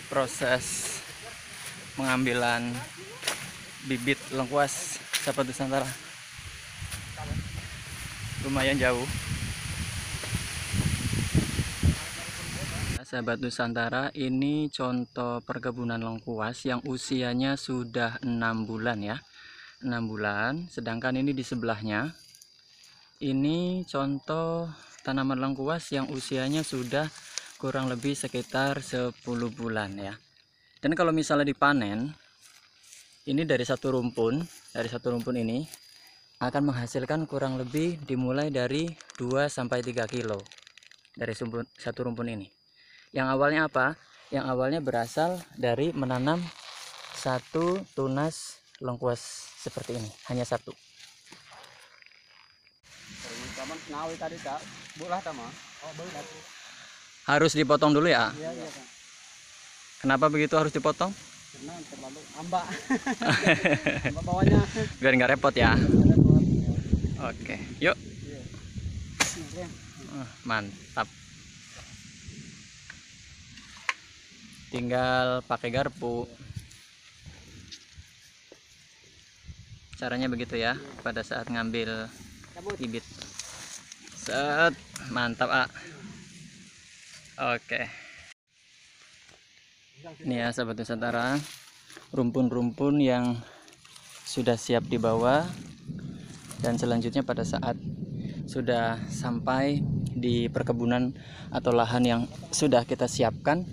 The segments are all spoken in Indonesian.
proses pengambilan bibit lengkuas sahabat Nusantara. Lumayan jauh. Sahabat Nusantara, ini contoh perkebunan lengkuas yang usianya sudah 6 bulan ya. 6 bulan, sedangkan ini di sebelahnya. Ini contoh tanaman lengkuas yang usianya sudah kurang lebih sekitar 10 bulan ya. Dan kalau misalnya dipanen, ini dari satu rumpun ini akan menghasilkan kurang lebih dimulai dari 2-3 kilo dari satu rumpun ini. Yang awalnya apa? Yang awalnya berasal dari menanam satu tunas lengkuas seperti ini, hanya satu. Harus dipotong dulu ya? Iya. Kenapa begitu harus dipotong? Karena terlalu ambak. Ambak bawahnya. Biar nggak repot ya. Oke, yuk. Mantap. Tinggal pakai garpu. Caranya begitu ya, pada saat ngambil bibit. Set, mantap, ah. Oke. Ini ya sahabat Nusantara, rumpun-rumpun yang sudah siap dibawa, dan selanjutnya pada saat sudah sampai di perkebunan atau lahan yang sudah kita siapkan,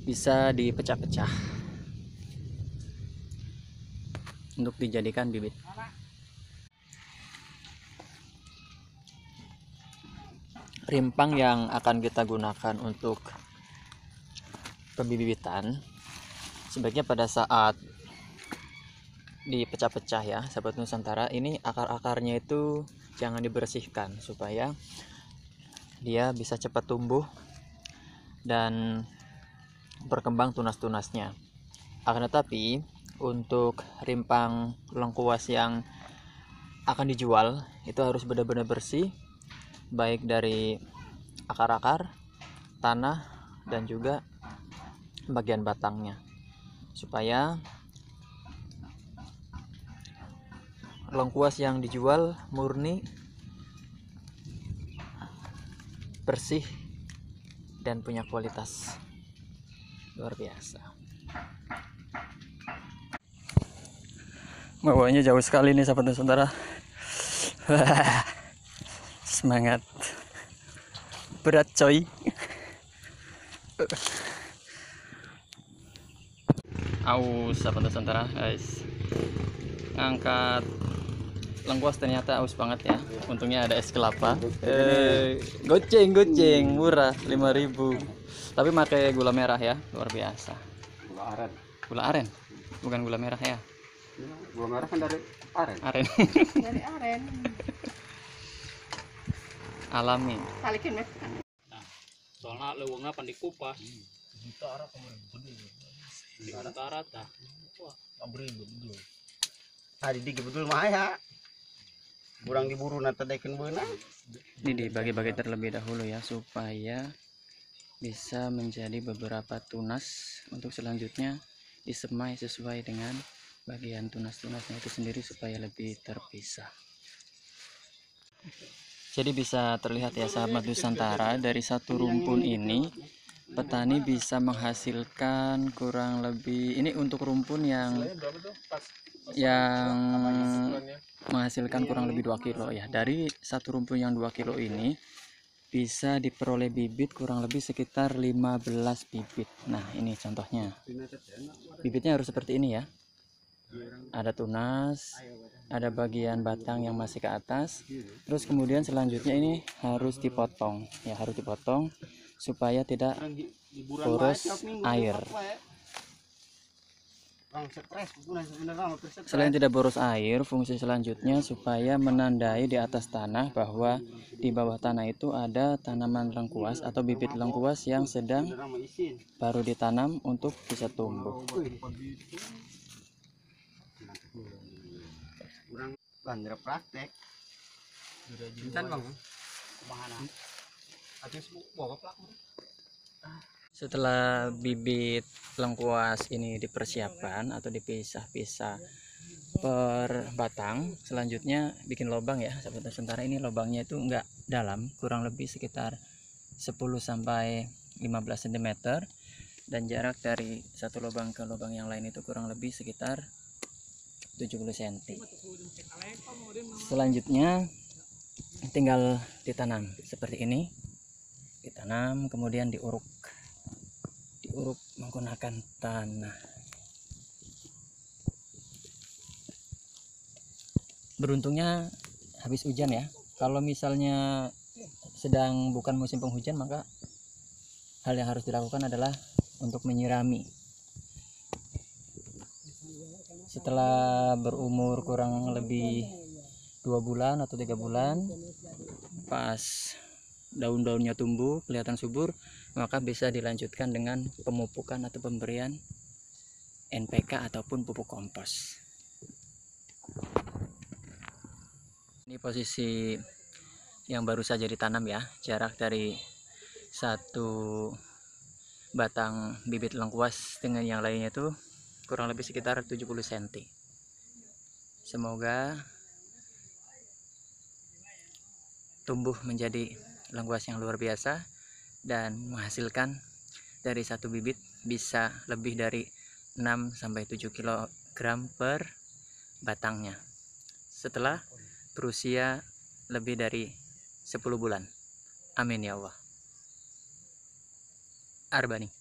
bisa dipecah-pecah untuk dijadikan bibit. Rimpang yang akan kita gunakan untuk pembibitan sebaiknya pada saat dipecah-pecah ya sahabat Nusantara, ini akar-akarnya itu jangan dibersihkan supaya dia bisa cepat tumbuh dan berkembang tunas-tunasnya. Akan tetapi untuk rimpang lengkuas yang akan dijual itu harus benar-benar bersih, baik dari akar-akar, tanah, dan juga bagian batangnya, supaya lengkuas yang dijual murni, bersih, dan punya kualitas luar biasa. Bawahnya jauh sekali nih sahabat Nusantara. Semangat, berat coy. Aus sahabat Nusantara, guys. Ngangkat lengkuas ternyata aus banget ya. Untungnya ada es kelapa. Goceng murah 5.000. Tapi pakai gula merah ya, luar biasa. Gula aren. Bukan gula merah ya. Gula merah kan dari aren. Dari aren. Alami. Salikin mas. Soalnya lewungnya pan dikupas. Utara kemarin di utara tah. Wah, betul. Tadi digi betul mah ya. Kurang diburu nanti daikan beuna. Ini dibagi-bagi terlebih dahulu ya supaya bisa menjadi beberapa tunas untuk selanjutnya disemai sesuai dengan bagian tunas-tunasnya itu sendiri supaya lebih terpisah. Jadi bisa terlihat ya sahabat Nusantara, dari satu rumpun ini petani bisa menghasilkan kurang lebih, ini untuk rumpun yang menghasilkan kurang lebih 2 kilo ya. Dari satu rumpun yang 2 kilo ini bisa diperoleh bibit kurang lebih sekitar 15 bibit. Nah ini contohnya, bibitnya harus seperti ini ya, ada tunas, ada bagian batang yang masih ke atas, terus kemudian selanjutnya ini harus dipotong ya, harus dipotong supaya tidak boros air. Selain tidak boros air, fungsi selanjutnya supaya menandai di atas tanah bahwa di bawah tanah itu ada tanaman lengkuas atau bibit lengkuas yang sedang baru ditanam untuk bisa tumbuh. Bandera praktek. Intan bang. Mana? Habis bawa plak. Setelah bibit lengkuas ini dipersiapkan atau dipisah-pisah per batang, selanjutnya bikin lubang ya. Sementara ini lubangnya itu enggak dalam, kurang lebih sekitar 10-15 cm, dan jarak dari satu lubang ke lubang yang lain itu kurang lebih sekitar 70 cm. Selanjutnya tinggal ditanam seperti ini, ditanam kemudian diuruk menggunakan tanah. Beruntungnya habis hujan ya. Kalau misalnya sedang bukan musim penghujan, maka hal yang harus dilakukan adalah untuk menyirami. Setelah berumur kurang lebih 2 bulan atau 3 bulan, pas daun-daunnya tumbuh kelihatan subur, maka bisa dilanjutkan dengan pemupukan atau pemberian NPK ataupun pupuk kompos. Ini posisi yang baru saja ditanam ya, jarak dari satu batang bibit lengkuas dengan yang lainnya itu kurang lebih sekitar 70 cm. Semoga tumbuh menjadi lengkuas yang luar biasa dan menghasilkan dari satu bibit bisa lebih dari 6-7 kg per batangnya setelah berusia lebih dari 10 bulan. Amin ya Allah. Arbani.